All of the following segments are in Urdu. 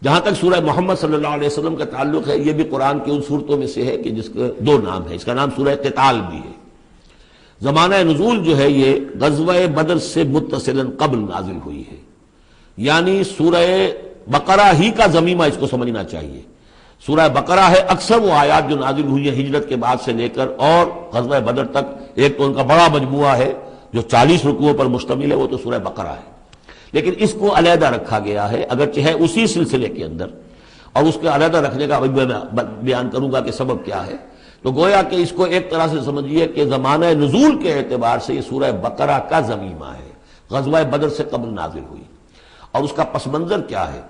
جہاں تک سورہ محمد صلی اللہ علیہ وسلم کا تعلق ہے، یہ بھی قرآن کی ان صورتوں میں سے ہے کہ جس کے دو نام ہے. اس کا نام سورہ قتال بھی ہے. زمانہ نزول جو ہے یہ غزوہ بدر سے متصلاً قبل نازل ہوئی ہے، یعنی سورہ بقرہ ہی کا ضمیمہ اس کو سمجھنا چاہیے. سورہ بقرہ ہے اکثر وہ آیات جو نازل ہوئی ہیں ہجرت کے بعد سے لے کر اور غزوہ بدر تک. ایک تو ان کا بڑا مجموعہ ہے جو 40 رکوعوں پر مشتمل ہے، وہ تو سورہ بقرہ ہے. لیکن اس کو علیحدہ رکھا گیا ہے، اگرچہ ہے اسی سلسلے کے اندر، اور اس کے علیحدہ رکھنے کا میں بیان کروں گا کہ سبب کیا ہے. تو گویا کہ اس کو ایک طرح سے سمجھیے کہ زمانہ نزول کے اعتبار سے یہ سورہ بقرہ کا ضمیمہ ہے، غزوہ بدر سے قبل نازل ہوئی. اور اس کا پس منظر کیا ہے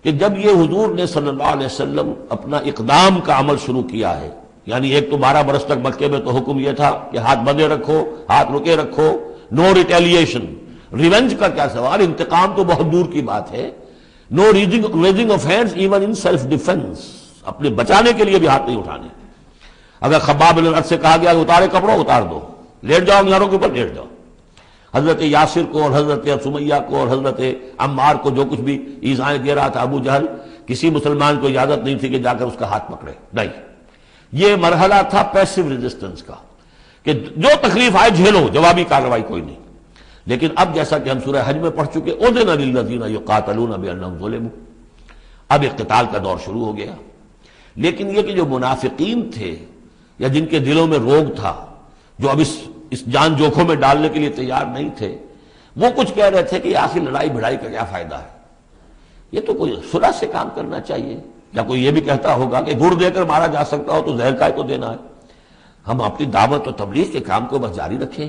کہ جب یہ حضور نے صلی اللہ علیہ وسلم اپنا اقدام کا عمل شروع کیا ہے، یعنی ایک تو 12 برس تک مکے میں تو حکم یہ تھا کہ ہاتھ بندے رکھو، ہاتھ رکے رکھو، نو ریٹیلیشن، ریونج کا کیا سوال، انتقام تو بہت دور کی بات ہے. No raising of hands even in self defence, اپنے بچانے کے لیے بھی ہاتھ نہیں اٹھانے. اگر خباب بن الارت سے کہا گیا کہ اتارے کپڑوں اتار دو، لیٹ جاؤ میاروں کے اوپر لیٹ جاؤ. حضرت یاسر کو اور حضرت سمیہ کو اور حضرت عمار کو جو کچھ بھی ایذائیں دے رہا تھا ابو جہل، کسی مسلمان کو اجازت نہیں تھی کہ جا کر اس کا ہاتھ پکڑے. نہیں، یہ مرحلہ تھا پیسو ریزسٹنس کا کہ جو تکلیف آئے جھیلو، جوابی کارروائی کوئی نہیں. لیکن اب جیسا کہ ہم سورہ حج میں پڑھ چکے، اذن للذین یقاتلون بانہم ظلموا، اب اقتتال کا دور شروع ہو گیا. لیکن یہ کہ جو منافقین تھے یا جن کے دلوں میں روگ تھا، جو اب اس جان جوکھوں میں ڈالنے کے لیے تیار نہیں تھے، وہ کچھ کہہ رہے تھے کہ آخر لڑائی بھڑائی کا کیا فائدہ ہے، یہ تو کوئی صلح سے کام کرنا چاہیے. یا کوئی یہ بھی کہتا ہوگا کہ گڑ دے کر مارا جا سکتا ہو تو زہر کائے کو دینا ہے. ہم اپنی دعوت و تبلیغ کے کام کو بس جاری رکھیں.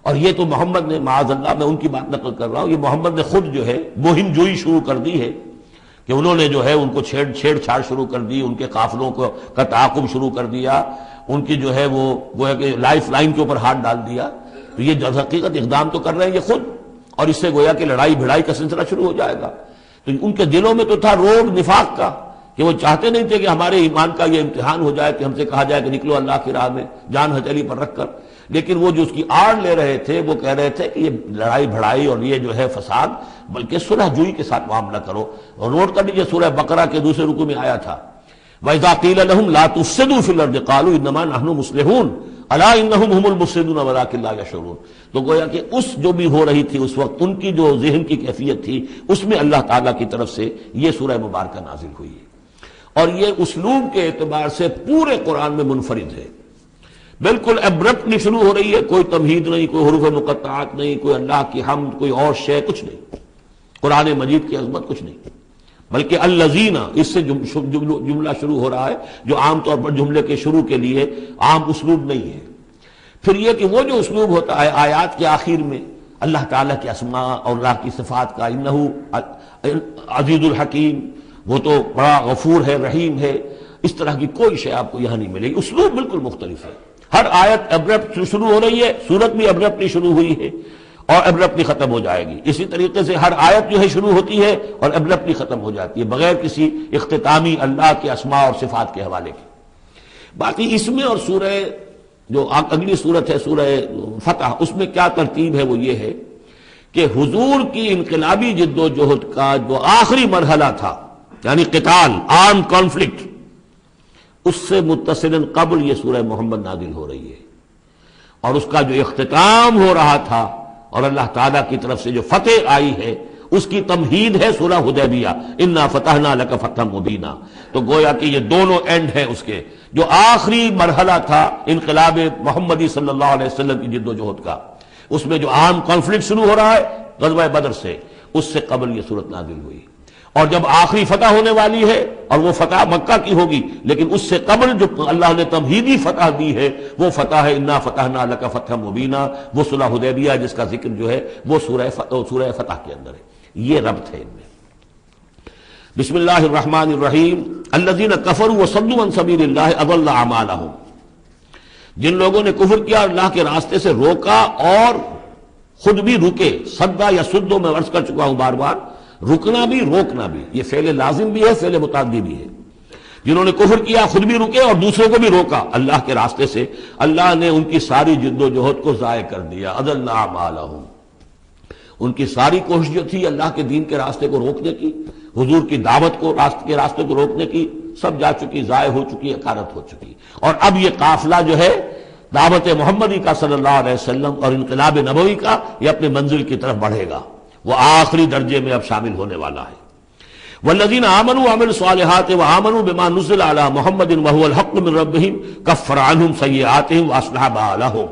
اور یہ تو محمد نے، معاذ اللہ میں ان کی بات نقل کر رہا ہوں، یہ محمد نے خود جو ہے مہم جوئی شروع کر دی ہے کہ انہوں نے جو ہے ان کو چھیڑ چھاڑ شروع کر دی، ان کے قافلوں کا تعاقب شروع کر دیا، ان کی جو ہے وہ ہے کہ لائف لائن کے اوپر ہاتھ ڈال دیا. تو یہ جو حقیقت اقدام تو کر رہے ہیں یہ خود، اور اس سے گویا کہ لڑائی بھڑائی کا سلسلہ شروع ہو جائے گا. تو ان کے دلوں میں تو تھا روگ نفاق کا کہ وہ چاہتے نہیں تھے کہ ہمارے ایمان کا یہ امتحان ہو جائے کہ ہم سے کہا جائے کہ نکلو اللہ کی راہ میں جان ہتھیلی پر رکھ کر. لیکن وہ جو اس کی آڑ لے رہے تھے وہ کہہ رہے تھے کہ یہ لڑائی بھڑائی اور یہ جو ہے فساد، بلکہ صلح جوئی کے ساتھ معاملہ کرو. اور نوٹ کر لیجیے سورہ بقرہ کے دوسرے رکوع میں آیا تھا وَإِذَا قِيلَ لَهُمْ لَا تُفْسِدُوا فِي الْأَرْضِ قَالُوا إِنَّمَا نَحْنُ مُصْلِحُونَ أَلَا إِنَّهُمْ هُمُ الْمُفْسِدُونَ وَلَٰكِن لَا يَشْعُرُونَ. تو گویا کہ اس جو بھی ہو رہی تھی اس وقت ان کی جو ذہن کی کیفیت تھی، اس میں اللہ تعالیٰ کی طرف سے یہ سورہ مبارکہ نازل ہوئی ہے. اور یہ اسلوب کے اعتبار سے پورے قرآن میں منفرد ہے. بالکل ابرپٹلی شروع ہو رہی ہے، کوئی تمہید نہیں، کوئی حروف مقطعات نہیں، کوئی اللہ کی حمد، کوئی اور شے، کچھ نہیں. قرآن مجید کی عظمت کچھ نہیں، بلکہ الذین، اس سے جملہ شروع ہو رہا ہے جو عام طور پر جملے کے شروع کے لیے عام اسلوب نہیں ہے. پھر یہ کہ وہ جو اسلوب ہوتا ہے آیات کے آخر میں اللہ تعالیٰ کے اسماء اور اللہ کی صفات کا، انہ عزیز الحکیم، وہ تو بڑا غفور ہے، رحیم ہے، اس طرح کی کوئی شے آپ کو یہاں نہیں ملے گی. اسلوب بالکل مختلف ہے. ہر آیت ابرپٹ شروع ہو رہی ہے، سورت بھی ابرپٹلی شروع ہوئی ہے اور ابرپٹلی ختم ہو جائے گی. اسی طریقے سے ہر آیت جو ہے شروع ہوتی ہے اور ابرپٹلی ختم ہو جاتی ہے بغیر کسی اختتامی اللہ کے اسماء اور صفات کے حوالے کے. باقی اس میں اور سورہ جو اگلی سورت ہے سورہ فتح، اس میں کیا ترتیب ہے وہ یہ ہے کہ حضور کی انقلابی جد و جہد کا جو آخری مرحلہ تھا، یعنی قتال، آرم کانفلکٹ، اس سے متصلاً قبل یہ سورہ محمد نازل ہو رہی ہے. اور اس کا جو اختتام ہو رہا تھا اور اللہ تعالیٰ کی طرف سے جو فتح آئی ہے اس کی تمہید ہے سورہ حدیبیہ، انا فتحنا لک فتحا مبینا. تو گویا کہ یہ دونوں اینڈ ہیں اس کے. جو آخری مرحلہ تھا انقلاب محمدی صلی اللہ علیہ وسلم کی جد و جہد کا، اس میں جو عام کانفلکٹ شروع ہو رہا ہے غزوہ بدر سے، اس سے قبل یہ صورت نازل ہوئی. اور جب آخری فتح ہونے والی ہے اور وہ فتح مکہ کی ہوگی، لیکن اس سے قبل جو اللہ نے تمہیدی فتح دی ہے وہ فتح ہے انا فتحنا لک فتحا مبینا، وہ صلح حدیبیہ جس کا ذکر جو ہے وہ سورہ فتح کے اندر ہے. یہ ربط ہے ان میں. بسم اللہ الرحمن الرحیم. الذین کفروا وصدوا عن سبیل اللہ اضل اعمالهم، جن لوگوں نے کفر کیا اور اللہ کے راستے سے روکا اور خود بھی رکے. صدا یا سدو میں عرض کر چکا ہوں بار بار، رکنا بھی روکنا بھی، یہ فعل لازم بھی ہے، فعل متعدی بھی ہے. جنہوں نے کفر کیا خود بھی رکے اور دوسروں کو بھی روکا اللہ کے راستے سے، اللہ نے ان کی ساری جد و جہد کو ضائع کر دیا. اضل اعمالهم، ان کی ساری کوشش جو تھی اللہ کے دین کے راستے کو روکنے کی، حضور کی دعوت کو کے راستے کو روکنے کی، سب جا چکی، ضائع ہو چکی، اکارت ہو چکی۔ اور اب یہ قافلہ جو ہے دعوت محمدی کا صلی اللہ علیہ وسلم اور انقلاب نبوی کا، یہ اپنے منزل کی طرف بڑھے گا، وہ آخری درجے میں اب شامل ہونے والا ہے۔ والذین آمنوا وعملوا الصالحات وآمنوا بما نزل علی محمد وهو الحق من ربهم کفر عنهم سیئاتهم واصلح بالهم۔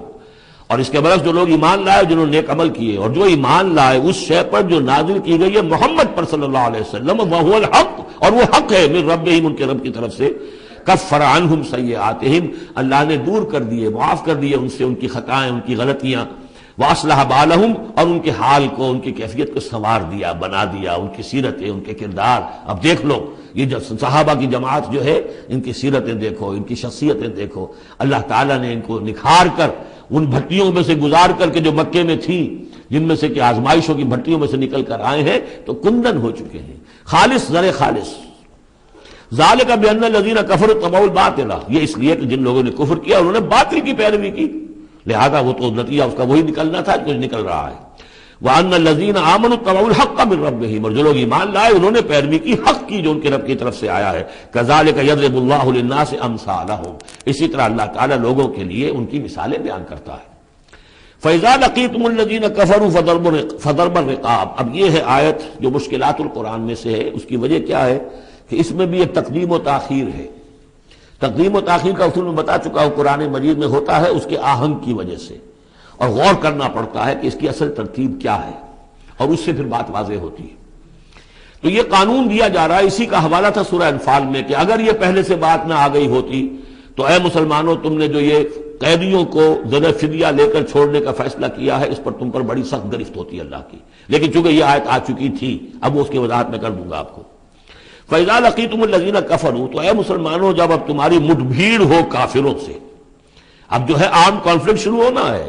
اور اس کے برعکس جو لوگ ایمان لائے، جنہوں نے نیک عمل کیے اور جو ایمان لائے اس شے پر جو نازل کی گئی ہے محمد پر صلی اللہ علیہ وسلم، وهو الحق، اور وہ حق ہے، من ربهم، ان کے رب کی طرف سے، کفر عنہم سیئاتہم، اللہ نے دور کر دیے، معاف کر دیے ان سے ان کی خطائیں، ان کی غلطیاں، واصلح بالہم، اور ان کے حال کو، ان کی کیفیت کو سنوار دیا، بنا دیا، ان کی سیرتیں، ان کے کردار۔ اب دیکھ لو یہ جو صحابہ کی جماعت جو ہے، ان کی سیرتیں دیکھو، ان کی شخصیتیں دیکھو، اللہ تعالیٰ نے ان کو نکھار کر ان بھٹیوں میں سے گزار کر کے جو مکے میں تھی، جن میں سے کہ آزمائشوں کی بھٹیوں میں سے نکل کر آئے ہیں، تو کندن ہو چکے ہیں، خالص زر خالص۔ ذالک بان الذین کفروا اتبعوا الباطل، یہ اس لیے کہ جن لوگوں نے کفر کیا انہوں نے باطل کی پیروی کی، لہذا وہ تو نتیجہ اس کا وہی نکلنا تھا، کچھ نکل رہا ہے۔ وان الذین آمنوا اتبعوا الحق من ربهم، اور جو لوگ ایمان لائے انہوں نے پیروی کی حق کی جو ان کے رب کی طرف سے آیا ہے۔ کذالک یضرب اللہ للناس امثالهم، اسی طرح اللہ تعالیٰ لوگوں کے لیے ان کی مثالیں بیان کرتا ہے۔ فَإِذَا لَقِيتُمُ الَّذِينَ كَفَرُوا فَضَرْبَ الرِّقَابِ، اب یہ ہے آیت جو مشکلات القرآن میں سے ہے۔ اس کی وجہ کیا ہے کہ اس میں بھی ایک تقدیم و تاخیر ہے۔ تقدیم و تاخیر کا اصول میں بتا چکا ہوں، قرآن مجید میں ہوتا ہے اس کے آہنگ کی وجہ سے، اور غور کرنا پڑتا ہے کہ اس کی اصل ترتیب کیا ہے، اور اس سے پھر بات واضح ہوتی ہے۔ تو یہ قانون دیا جا رہا ہے، اسی کا حوالہ تھا سورہ انفال میں کہ اگر یہ پہلے سے بات نہ آ گئی ہوتی تو اے مسلمانوں، تم نے جو یہ قیدیوں کو ذرا فدیہ لے کر چھوڑنے کا فیصلہ کیا ہے، اس پر تم پر بڑی سخت گرفت ہوتی ہے اللہ کی، لیکن چونکہ یہ آیت آ چکی تھی، اب وہ اس کی وضاحت میں کر دوں گا آپ کو۔ فَإِذَا لَقِيتُمُ الَّذِينَ كَفَرُوا، تو اے مسلمانوں جب اب تمہاری مٹ بھیڑ ہو کافروں سے، اب جو ہے آرم کانفلکٹ شروع ہونا ہے،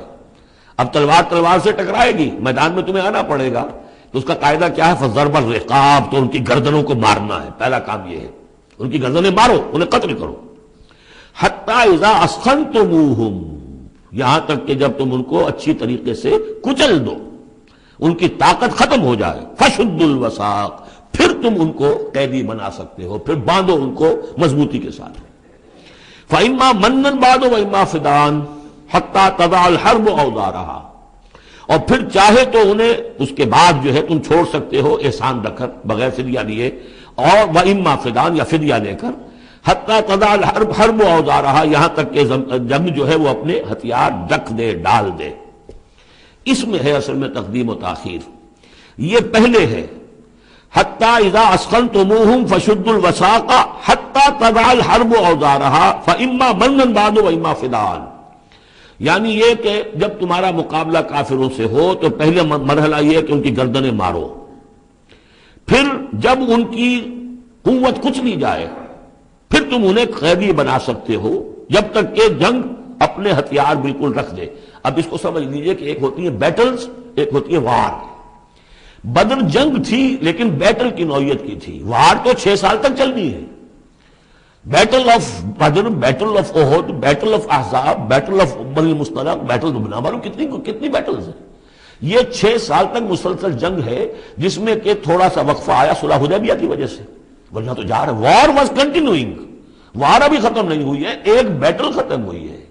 اب تلوار سے ٹکرائے گی، میدان میں تمہیں آنا پڑے گا، تو اس کا قاعدہ کیا ہے؟ فَضَرْبَ الرِّقَابِ، تو ان کی گردنوں کو مارنا ہے، پہلا کام یہ ہے، ان کی گردنیں مارو، انہیں قتل کرو۔ حَتَّى إِذَا أَسْخَنْتُمُوهُمْ، یہاں تک کہ جب تم ان کو اچھی طریقے سے کچل دو، ان کی طاقت ختم ہو جائے، فَشُدُّ الْوَثَاقِ، پھر تم ان کو قیدی بنا سکتے ہو، پھر باندھو ان کو مضبوطی کے ساتھ۔ فَإِمَّا مَنًّا بَعْدُ وَإِمَّا فِدَاءً حَتَّى تَضَعَ الْحَرْبُ أَوْزَارَهَا، اور پھر چاہے تو انہیں اس کے بعد جو ہے تم چھوڑ سکتے ہو احسان رکھ کر، بغیر فدیہ لیے، اور وَإِمَّا فِدَاءً، یا فدیہ لے کر، حَتَّى تَضَعَ الْحَرْبُ أَوْزَارَهَا، یہاں تک کہ جنگ جو ہے وہ اپنے ہتھیار رکھ دے، ڈال دے۔ اس میں ہے اصل میں تقدیم و تاخیر، یہ پہلے ہے حتیٰ اذا اسخنتموہم فشدوا الوثاق حتیٰ تضع الحرب اوزارها فاما منا بعد واما فداء، یعنی یہ کہ جب تمہارا مقابلہ کافروں سے ہو تو پہلے مرحلہ یہ کہ ان کی گردنیں مارو، پھر جب ان کی قوت کچلی جائے پھر تم انہیں قیدی بنا سکتے ہو، جب تک کہ جنگ اپنے ہتھیار بالکل رکھ دے۔ اب اس کو سمجھ لیجئے کہ ایک ہوتی ہے بیٹلز، ایک ہوتی ہے وار۔ بدر جنگ تھی لیکن بیٹل کی نوعیت کی تھی، وار تو 6 سال تک چلنی ہے۔ Battle of Badr, battle of Uhud, battle of Ahzab, battle of Bani Al Mustaliq, battle بنا معلوم کتنی بیٹلز ہیں۔ یہ 6 سال تک مسلسل جنگ ہے، جس میں کہ تھوڑا سا وقفہ آیا صلح حدیبیہ کی وجہ سے، ورنہ تو جا رہا ہے۔ وار واز کنٹینیوئنگ، وار ابھی ختم نہیں ہوئی ہے، ایک بیٹل ختم ہوئی ہے،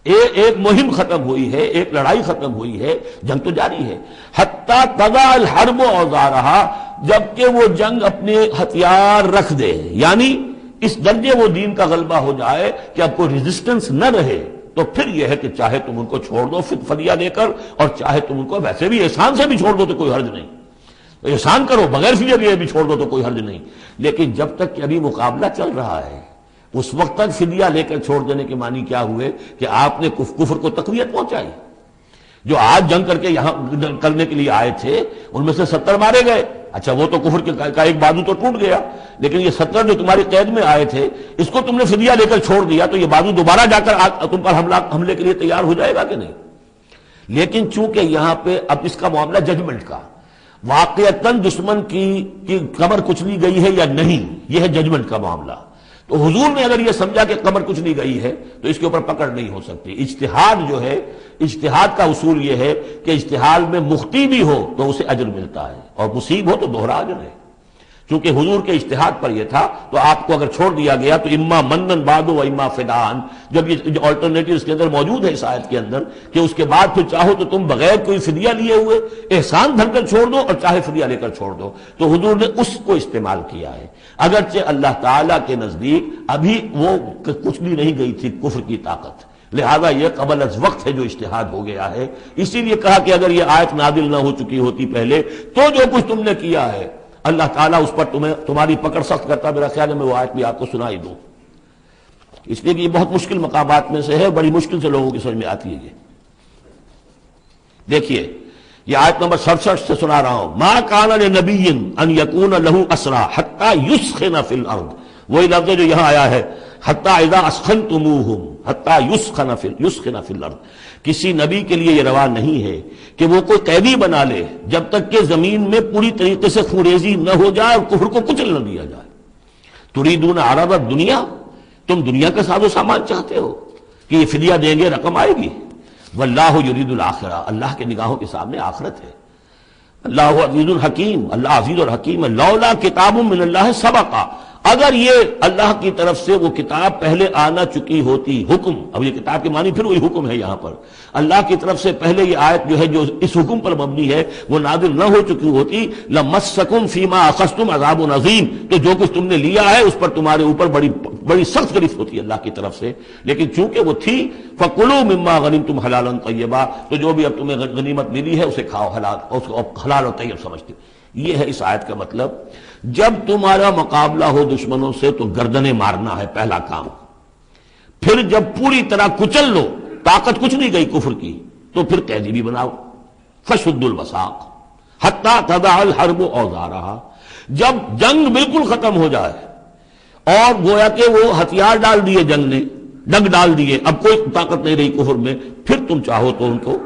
ایک مہم ختم ہوئی ہے، ایک لڑائی ختم ہوئی ہے، جنگ تو جاری ہے۔ حتیٰ تضع الحرب اوزارہا، جبکہ وہ جنگ اپنے ہتھیار رکھ دے، یعنی اس درجے وہ دین کا غلبہ ہو جائے کہ اب کوئی ریزسٹنس نہ رہے، تو پھر یہ ہے کہ چاہے تم ان کو چھوڑ دو فدیہ دے کر، اور چاہے تم ان کو ویسے بھی احسان سے بھی چھوڑ دو تو کوئی حرج نہیں، احسان کرو بغیر فدیہ دیے بھی چھوڑ دو تو کوئی حرج نہیں۔ لیکن جب تک کہ ابھی مقابلہ چل رہا ہے، اس وقت تک فدیہ لے کر چھوڑ دینے کے معنی کیا ہوئے کہ آپ نے کفر کو تقویت پہنچائی۔ جو آج جنگ کر کے یہاں کرنے کے لیے آئے تھے ان میں سے 70 مارے گئے، اچھا وہ تو کفر کا ایک بازو تو ٹوٹ گیا، لیکن یہ 70 جو تمہاری قید میں آئے تھے اس کو تم نے فدیہ لے کر چھوڑ دیا، تو یہ بازو دوبارہ جا کر تم پر حملے کے لیے تیار ہو جائے گا کہ نہیں؟ لیکن چونکہ یہاں پہ اب اس کا معاملہ ججمنٹ کا، واقعتاً دشمن کی کمر کچلی گئی ہے یا نہیں، یہ ہے ججمنٹ کا معاملہ۔ تو حضور نے اگر یہ سمجھا کہ قبر کچھ نہیں گئی ہے تو اس کے اوپر پکڑ نہیں ہو سکتی. اجتہاد جو ہے، اجتہاد کا اصول یہ ہے کہ اجتہاد میں مخطی بھی ہو تو اسے اجر ملتا ہے اور مصیب ہو تو دوہرا اجر ہے. چونکہ حضور کے اجتہاد پر یہ تھا تو آپ کو اگر چھوڑ دیا گیا تو اما منن بعد و اما فدان، جب یہ آلٹرنیٹو اس کے اندر موجود ہے اس آیت کے اندر کہ اس کے بعد پھر چاہو تو تم بغیر کوئی فدیہ لیے ہوئے احسان بھر کر چھوڑ دو اور چاہے فدیہ لے کر چھوڑ دو، تو حضور نے اس کو استعمال کیا ہے. اگرچہ اللہ تعالیٰ کے نزدیک ابھی وہ کچھ بھی نہیں گئی تھی کفر کی طاقت، لہذا یہ قبل از وقت ہے جو اجتہاد ہو گیا ہے. اسی لیے کہا کہ اگر یہ آیت نازل نہ ہو چکی ہوتی پہلے تو جو کچھ تم نے کیا ہے اللہ تعالیٰ اس پر تمہاری پکڑ سخت کرتا. میرا خیال ہے میں وہ آیت بھی آپ کو سنائی دوں، اس لیے کہ یہ بہت مشکل مقامات میں سے ہے، بڑی مشکل سے لوگوں کی سمجھ میں آتی ہے. یہ دیکھیے، یہ آیت نمبر 67 سے سنا رہا ہوں. ما کان لنبی ان یکون لہ اسرا حتی یسخن فی الارض، وہی لفظ جو یہاں آیا ہے حتی اذا اسخنتموہم حتی یسخن فی الارض. کسی نبی کے لیے یہ روا نہیں ہے کہ وہ کوئی قیدی بنا لے جب تک کہ زمین میں پوری طریقے سے خونریزی نہ ہو جائے اور کفر کو کچل نہ دیا جائے. تریدون عرض الدنیا، تم دنیا کا ساز و سامان چاہتے ہو کہ یہ فدیہ دیں گے رقم آئے گی. واللہ یرید الآخرہ، اللہ کے نگاہوں کے سامنے آخرت ہے. اللہ عزیز الحکیم، اللہ عزیز اور حکیم ہے. لولا کتاب من اللہ سبقا، اگر یہ اللہ کی طرف سے وہ کتاب پہلے آنا چکی ہوتی، حکم، اب یہ کتاب کے معنی پھر وہی حکم ہے یہاں پر، اللہ کی طرف سے پہلے یہ آیت جو ہے جو اس حکم پر مبنی ہے وہ نازل نہ ہو چکی ہوتی، لمسکم فیما اخذتم عذاب عظیم، تو جو کچھ تم نے لیا ہے اس پر تمہارے اوپر بڑی سخت گرفت ہوتی ہے اللہ کی طرف سے. لیکن چونکہ وہ تھی فکلوا مما غنمتم حلالا طیبا، تو جو بھی اب تمہیں غنیمت ملی ہے اسے کھاؤ، حلال اور طیب سمجھتے. یہ ہے اس آیت کا مطلب. جب تمہارا مقابلہ ہو دشمنوں سے تو گردنیں مارنا ہے پہلا کام. پھر جب پوری طرح کچل لو، طاقت کچھ نہیں گئی کفر کی، تو پھر قیدی بھی بناؤ. فشد الوثاق حتی تضع الحرب اوزارہا، جب جنگ بالکل ختم ہو جائے اور گویا کہ وہ ہتھیار ڈال دیے جنگ نے، ڈگ ڈال دیے، اب کوئی طاقت نہیں رہی کفر میں، پھر تم چاہو تو ان کو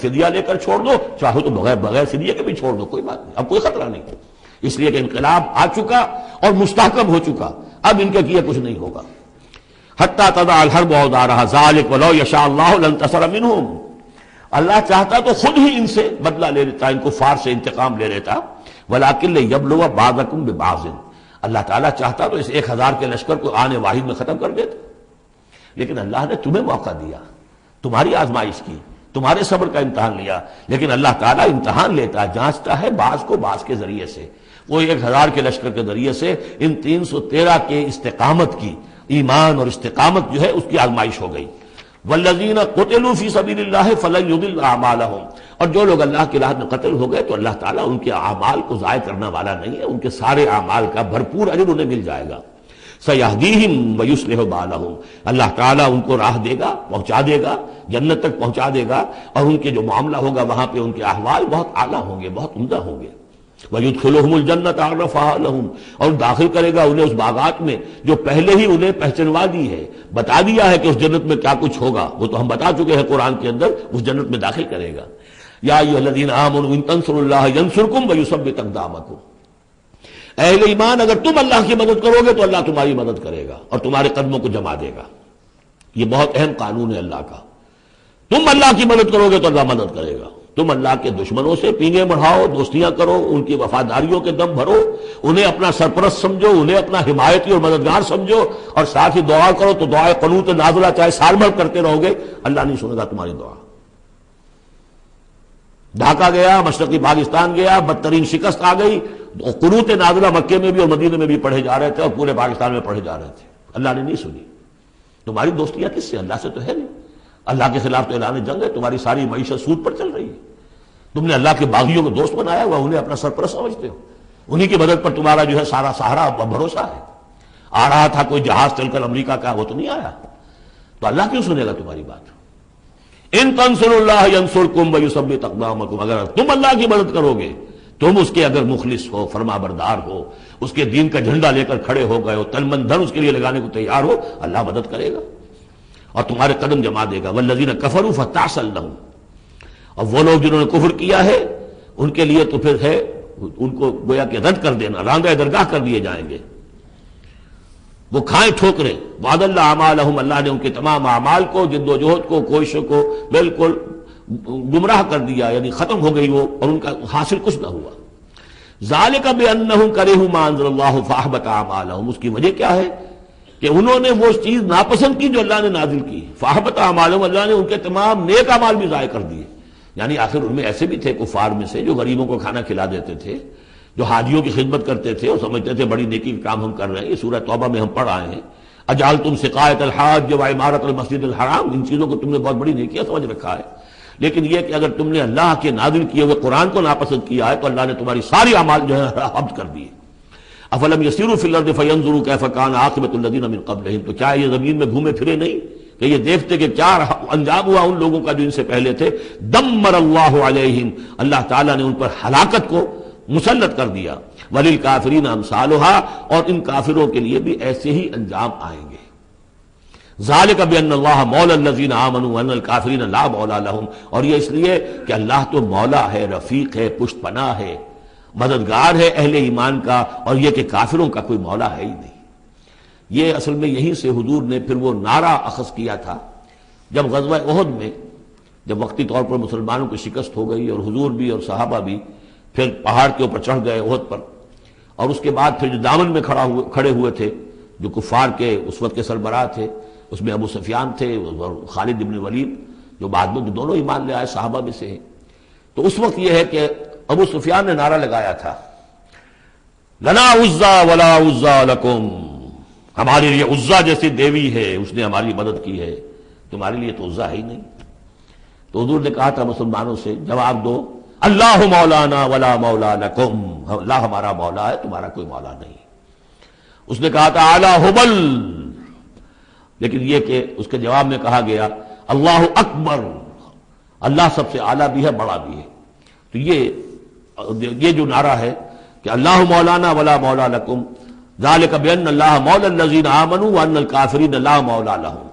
فدیہ لے کر چھوڑ دو، چاہو تو بغیر فدیہ کے بھی چھوڑ دو، کوئی بات نہیں، اب کوئی خطرہ نہیں. اس لیے کہ انقلاب آ چکا اور مستحکم ہو چکا، اب ان کے کیے کچھ نہیں ہوگا. حتی تضع الحرب اوزارہا ذلک ولو یشاء اللہ لانتصر منہم، اللہ چاہتا تو خود ہی ان سے بدلہ لے لیتا، ان کفار سے انتقام لے لیتا. ولکن لیبلو بعضکم ببعض، اللہ تعالیٰ چاہتا تو اس 1000 کے لشکر کو آنے واحد میں ختم کر دیتا. لیکن اللہ نے تمہیں موقع دیا، تمہاری آزمائش کی، تمہارے صبر کا امتحان لیا. لیکن اللہ تعالیٰ امتحان لیتا، جانچتا ہے بعض کو بعض کے ذریعے سے. وہ 1000 کے لشکر کے ذریعے سے ان 313 کے استقامت کی، ایمان اور استقامت جو ہے اس کی آزمائش ہو گئی. والذین قتلوا فی سبیل اللہ فلن یضل اعمالہم، اور جو لوگ اللہ کی راہ میں قتل ہو گئے تو اللہ تعالیٰ ان کے اعمال کو ضائع کرنے والا نہیں ہے، ان کے سارے اعمال کا بھرپور اجر انہیں مل جائے گا. سیہدیہم ویصلح بالہم، اللہ تعالیٰ ان کو راہ دے گا، پہنچا دے گا، جنت تک پہنچا دے گا، اور ان کے جو معاملہ ہوگا وہاں پہ ان کے احوال بہت اعلیٰ ہوں گے، بہت عمدہ ہوں گے. وَيُدْخِلُهُمُ الْجَنَّةَ عَرَّفَهَا لَهُمْ، اور داخل کرے گا انہیں اس باغات میں جو پہلے ہی انہیں پہچنوا دی ہے، بتا دیا ہے کہ اس جنت میں کیا کچھ ہوگا، وہ تو ہم بتا چکے ہیں قرآن کے اندر، اس جنت میں داخل کرے گا. یا ایھا الذین آمنوا ان تنصروا اللہ ینصرکم ویثبت اقدامکم، اہل ایمان اگر تم اللہ کی مدد کرو گے تو اللہ تمہاری مدد کرے گا اور تمہارے قدموں کو جما دے گا. یہ بہت اہم قانون ہے اللہ کا. تم اللہ کی مدد کرو گے تو اللہ مدد کرے گا. تم اللہ کے دشمنوں سے پینگے بڑھاؤ، دوستیاں کرو، ان کی وفاداریوں کے دم بھرو، انہیں اپنا سرپرست سمجھو، انہیں اپنا حمایتی اور مددگار سمجھو، اور ساتھ ہی دعا کرو تو دعائے قنوت نازلہ چاہے سال بھر کرتے رہو گے، اللہ نہیں سنے گا تمہاری دعا. ڈھاکہ گیا، مشرقی پاکستان گیا، بدترین شکست آ گئی، قنوت نازلہ مکے میں بھی اور مدینے میں بھی پڑھے جا رہے تھے اور پورے پاکستان میں پڑھے جا رہے تھے، اللہ نے نہیں سنی. تمہاری دوستیاں کس سے؟ اللہ سے تو ہے نہیں. اللہ کے خلاف تو اعلان جنگ ہے، تمہاری ساری معیشت سود پر چل رہی ہے. تم نے اللہ کے باغیوں کو دوست بنایا ہوا، انہیں اپنا سرپرست سمجھتے ہو، انہی کی مدد پر تمہارا جو ہے سارا سہارا بھروسہ ہے. آ رہا تھا کوئی جہاز چل کر امریکہ کا، وہ تو نہیں آیا، تو اللہ کیوں سنے گا تمہاری بات؟ ان تنصروا اللہ ینصرکم ویثبت اقدامکم، اگر تم اللہ کی مدد کرو گے، تم اس کے اگر مخلص ہو، فرما بردار ہو، اس کے دین کا جھنڈا لے کر کھڑے ہو گئے ہو، تن من دھن اس کے لیے لگانے کو تیار ہو، اللہ مدد کرے گا اور تمہارے قدم جما دے گا. والذین کفروا فتعسا لهم، اور وہ لوگ جنہوں نے کفر کیا ہے ان کے لیے تو پھر ہے ان کو گویا کہ رد کر دینا، راندہ درگاہ کر دیے جائیں گے. وہ کھائیں ٹھوکریں. وعد اللہ اعمالہم، اللہ نے ان کے تمام اعمال کو، جد و جہد کو، کوششوں کو بالکل گمراہ کر دیا، یعنی ختم ہو گئی وہ، اور ان کا حاصل کچھ نہ ہوا. ذالک بانہم کرہوا ما انزل اللہ فاحبط اعمالہم، اس کی وجہ کیا ہے کہ انہوں نے وہ چیز ناپسند کی جو اللہ نے نازل کی. فاحبط اعمالہم، اللہ نے ان کے تمام نیک اعمال بھی ضائع کر دیے. یعنی آخر ان میں ایسے بھی تھے کفار میں سے جو غریبوں کو کھانا کھلا دیتے تھے، جو حاجیوں کی خدمت کرتے تھے اور سمجھتے تھے بڑی نیکی کا کام ہم کر رہے ہیں. یہ سورہ توبہ میں ہم پڑھ آئے ہیں، اجعلتم سقایۃ الحاج وعمارۃ المسجد الحرام، ان چیزوں کو تم نے بہت بڑی نیکیاں سمجھ رکھا ہے. لیکن یہ کہ اگر تم نے اللہ کے نازل کیے ہوئے قرآن کو ناپسند کیا ہے تو اللہ نے تمہاری ساری اعمال جو ہے حبط کر دیے. افلم یسیروا فی الارض فینظروا کیف کان عاقبۃ الذین من قبلہم، تو کیا یہ زمین میں گھومے پھرے نہیں کہ یہ دیکھتے کہ کیا انجام ہوا ان لوگوں کا جو ان سے پہلے تھے. دمر اللہ علیہم، اللہ تعالیٰ نے ان پر ہلاکت کو مسلط کر دیا. وللکافرین امثالھا، اور ان کافروں کے لیے بھی ایسے ہی انجام آئیں گے. ذالک بان اللہ مولا الذین آمنوا وان الکافرین لا مولا لہم، اور یہ اس لیے کہ اللہ تو مولا ہے، رفیق ہے، پشت پناہ ہے، مددگار ہے اہل ایمان کا، اور یہ کہ کافروں کا کوئی مولا ہے ہی نہیں. یہ اصل میں یہیں سے حضور نے پھر وہ نعرہ اخذ کیا تھا جب غزوہ احد میں، جب وقتی طور پر مسلمانوں کی شکست ہو گئی اور حضور بھی اور صحابہ بھی پھر پہاڑ کے اوپر چڑھ گئے احد پر، اور اس کے بعد پھر جو دامن میں کھڑے ہوئے تھے جو کفار کے اس وقت کے سربراہ تھے، اس میں ابو سفیان تھے اور خالد بن ولید جو بعد میں دونوں ایمان لے آئے صحابہ میں سے ہیں. تو اس وقت یہ ہے کہ ابو سفیان نے نعرہ لگایا تھا لنا عزا ولا عزا لکم، ہمارے لیے عزا جیسی دیوی ہے، اس نے ہماری مدد کی ہے، تمہارے لیے تو عزا ہے ہی نہیں. تو حضور نے کہا تھا مسلمانوں سے جواب دو اللہ مولانا ولا مولا لکم، اللہ ہمارا مولا ہے، تمہارا کوئی مولا نہیں. اس نے کہا تھا اعلی حبل، لیکن یہ کہ اس کے جواب میں کہا گیا اللہ اکبر، اللہ سب سے اعلیٰ بھی ہے، بڑا بھی ہے. تو یہ جو نعرہ ہے کہ اللہ مولانا ولا مولا لکم ذالک بان اللہ مولا الذین آمنوا وان الکافرین لا مولا لہم،